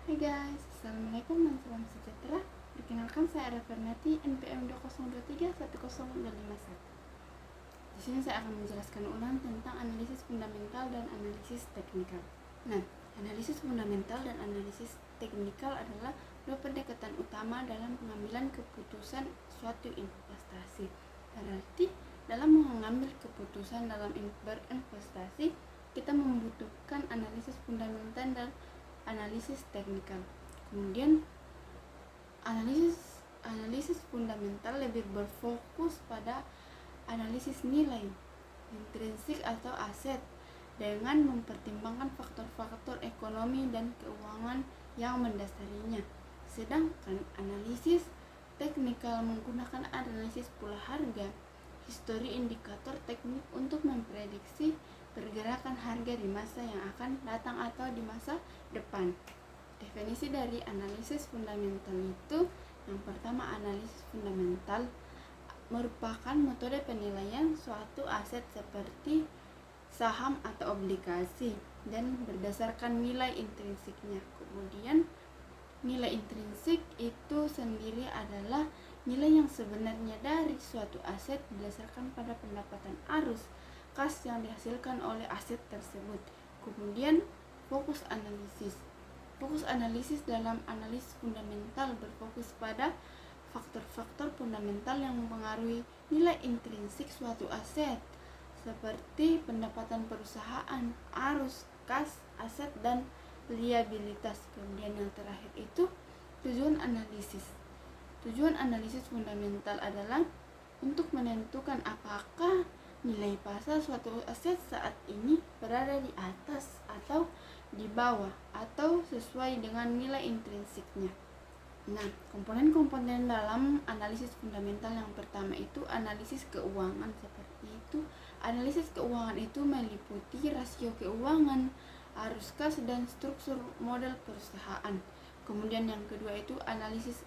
Hai guys, Assalamualaikum dan salam sejahtera. Perkenalkan saya Ara Fernati, NPM 20231051. Di sini saya akan menjelaskan ulang tentang analisis fundamental dan analisis teknikal. Nah, analisis fundamental dan analisis teknikal adalah dua pendekatan utama dalam pengambilan keputusan suatu investasi. Berarti dalam mengambil keputusan dalam berinvestasi, kita membutuhkan analisis fundamental dan analisis teknikal. Kemudian analisis fundamental lebih berfokus pada analisis nilai intrinsik atau aset dengan mempertimbangkan faktor-faktor ekonomi dan keuangan yang mendasarinya. Sedangkan analisis teknikal menggunakan analisis pola harga, histori indikator teknik untuk memprediksi pergerakan harga di masa yang akan datang atau di masa depan. Definisi dari analisis fundamental itu, yang pertama, analisis fundamental merupakan metode penilaian suatu aset seperti saham atau obligasi dan berdasarkan nilai intrinsiknya. Kemudian nilai intrinsik itu sendiri adalah nilai yang sebenarnya dari suatu aset berdasarkan pada pendapatan arus kas yang dihasilkan oleh aset tersebut. Kemudian fokus analisis dalam analisis fundamental berfokus pada faktor-faktor fundamental yang mempengaruhi nilai intrinsik suatu aset seperti pendapatan perusahaan, arus kas aset, dan liabilitas. Kemudian yang terakhir itu tujuan analisis fundamental adalah untuk menentukan apakah nilai pasar suatu aset saat ini berada di atas atau di bawah atau sesuai dengan nilai intrinsiknya. Nah, komponen-komponen dalam analisis fundamental yang pertama itu analisis keuangan. Seperti itu, analisis keuangan itu meliputi rasio keuangan, arus kas, dan struktur model perusahaan. Kemudian yang kedua itu analisis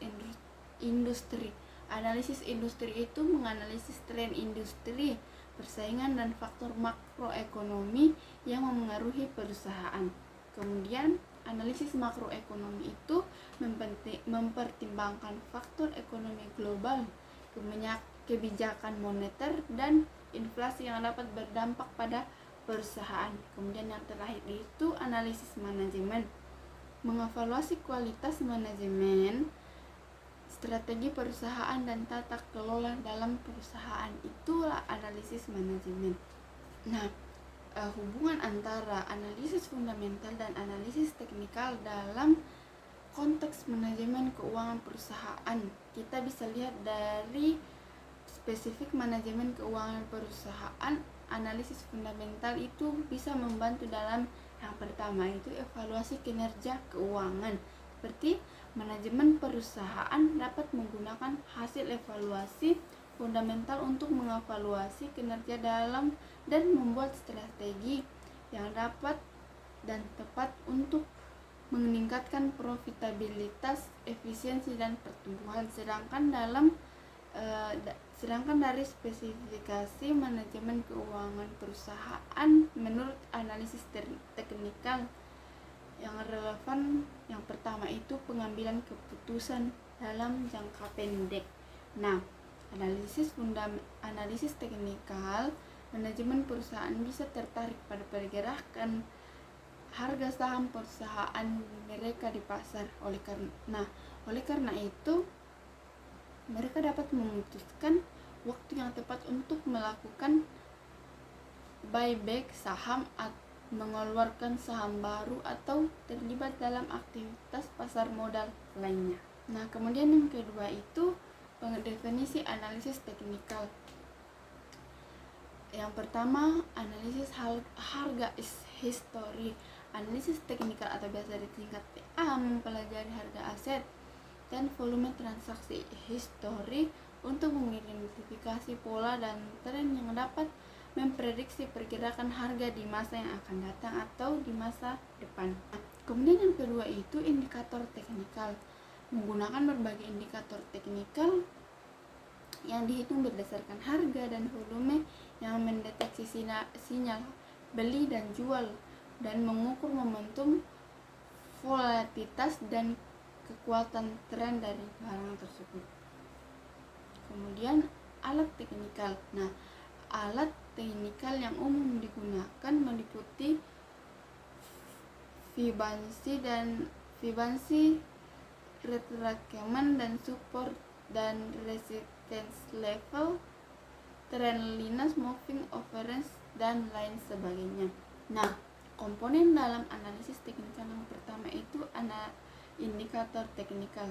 industri. Analisis industri itu menganalisis tren industri, persaingan, dan faktor makroekonomi yang memengaruhi perusahaan. Kemudian analisis makroekonomi itu mempertimbangkan faktor ekonomi global, kebijakan moneter, dan inflasi yang dapat berdampak pada perusahaan. Kemudian yang terakhir itu analisis manajemen, mengevaluasi kualitas manajemen, strategi perusahaan, dan tata kelola dalam perusahaan. Itulah analisis manajemen. Nah, hubungan antara analisis fundamental dan analisis teknikal dalam konteks manajemen keuangan perusahaan kita bisa lihat dari spesifik manajemen keuangan perusahaan. Analisis fundamental itu bisa membantu dalam yang pertama itu evaluasi kinerja keuangan. Seperti manajemen perusahaan dapat menggunakan hasil evaluasi fundamental untuk mengevaluasi kinerja dalam dan membuat strategi yang dapat dan tepat untuk meningkatkan profitabilitas, efisiensi, dan pertumbuhan. Sedangkan dari spesifikasi manajemen keuangan perusahaan menurut analisis teknikal yang relevan, yang pertama itu pengambilan keputusan dalam jangka pendek. Nah, analisis teknikal manajemen perusahaan bisa tertarik pada pergerakan harga saham perusahaan mereka di pasar. Oleh karena itu mereka dapat memutuskan waktu yang tepat untuk melakukan buyback saham, mengeluarkan saham baru, atau terlibat dalam aktivitas pasar modal lainnya. Nah, kemudian yang kedua itu definisi analisis teknikal. Yang pertama, analisis harga histori. Analisis teknikal atau biasa disingkat TA mempelajari harga aset dan volume transaksi histori untuk mengidentifikasi pola dan tren yang dapat memprediksi pergerakan harga di masa yang akan datang atau di masa depan. Kemudian yang kedua itu indikator teknikal. Menggunakan berbagai indikator teknikal yang dihitung berdasarkan harga dan volume yang mendeteksi sinyal beli dan jual dan mengukur momentum volatilitas dan kekuatan tren dari barang tersebut. Kemudian alat teknikal. Nah, alat teknikal yang umum digunakan meliputi Fibonacci, retracement dan support dan resistance level, trend lines, moving average, dan lain sebagainya. Nah, komponen dalam analisis teknikal yang pertama itu indikator teknikal.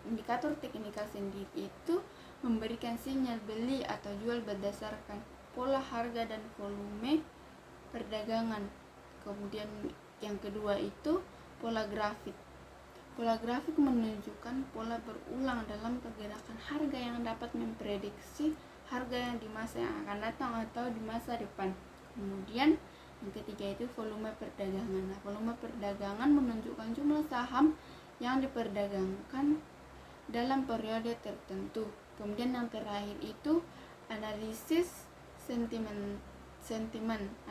Indikator teknikal sendiri itu memberikan sinyal beli atau jual berdasarkan pola harga dan volume perdagangan. Kemudian yang kedua itu pola grafik. Pola grafik menunjukkan pola berulang dalam pergerakan harga yang dapat memprediksi harga yang di masa yang akan datang atau di masa depan. Kemudian yang ketiga itu volume perdagangan. Nah, volume perdagangan menunjukkan jumlah saham yang diperdagangkan dalam periode tertentu. Kemudian yang terakhir itu analisis sentimen.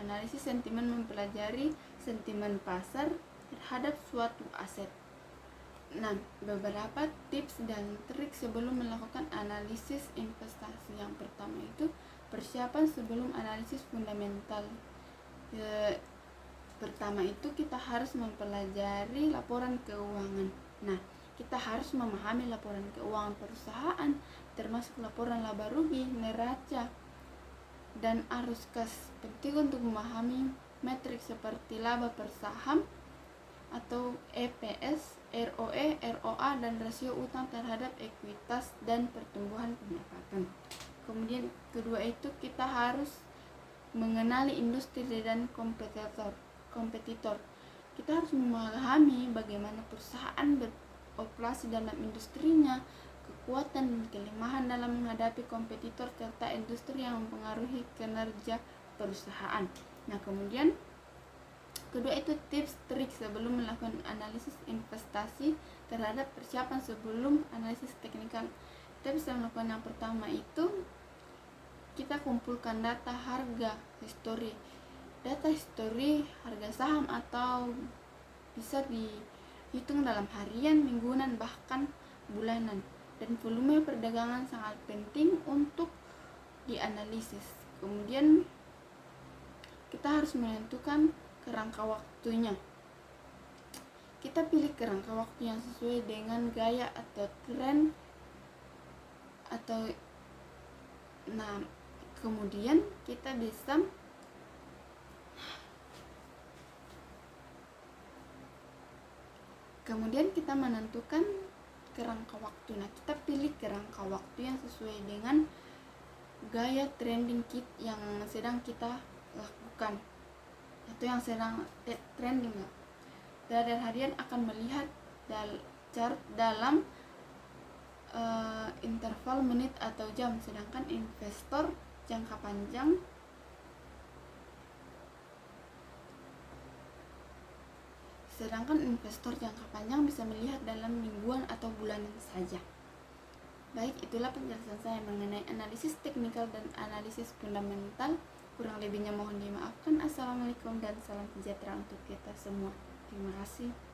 Analisis sentimen mempelajari sentimen pasar terhadap suatu aset. Nah, beberapa tips dan trik sebelum melakukan analisis investasi. Yang pertama itu persiapan sebelum analisis fundamental. Pertama itu kita harus mempelajari laporan keuangan. Nah, kita harus memahami laporan keuangan perusahaan, termasuk laporan laba rugi, neraca, dan arus kas. Penting untuk memahami metrik seperti laba per saham atau EPS, ROE, ROA, dan rasio utang terhadap ekuitas dan pertumbuhan pendapatan. Kemudian kedua itu kita harus mengenali industri dan kompetitor. Kita harus memahami bagaimana perusahaan beroperasi dalam industrinya, kekuatan dan kelemahan dalam menghadapi kompetitor serta industri yang mempengaruhi kinerja perusahaan. Nah, kemudian kedua itu tips trik sebelum melakukan analisis investasi terhadap persiapan sebelum analisis teknikal. Kita bisa melakukan yang pertama itu kita kumpulkan data harga history. Data history harga saham atau bisa dihitung dalam harian, mingguan, bahkan bulanan. Dan volume perdagangan sangat penting untuk dianalisis. Kemudian kita harus menentukan kerangka waktunya. Kita pilih kerangka waktu yang sesuai dengan gaya atau tren kemudian kita bisa menentukan kerangka waktu. Nah, kita pilih kerangka waktu yang sesuai dengan gaya trending kit yang sedang kita lakukan atau yang sedang trending. Trader harian akan melihat chart dalam interval menit atau jam, sedangkan investor jangka panjang bisa melihat dalam mingguan atau bulanan saja. Baik, itulah penjelasan saya mengenai analisis teknikal dan analisis fundamental. Kurang lebihnya mohon dimaafkan. Assalamualaikum dan salam sejahtera untuk kita semua. Terima kasih.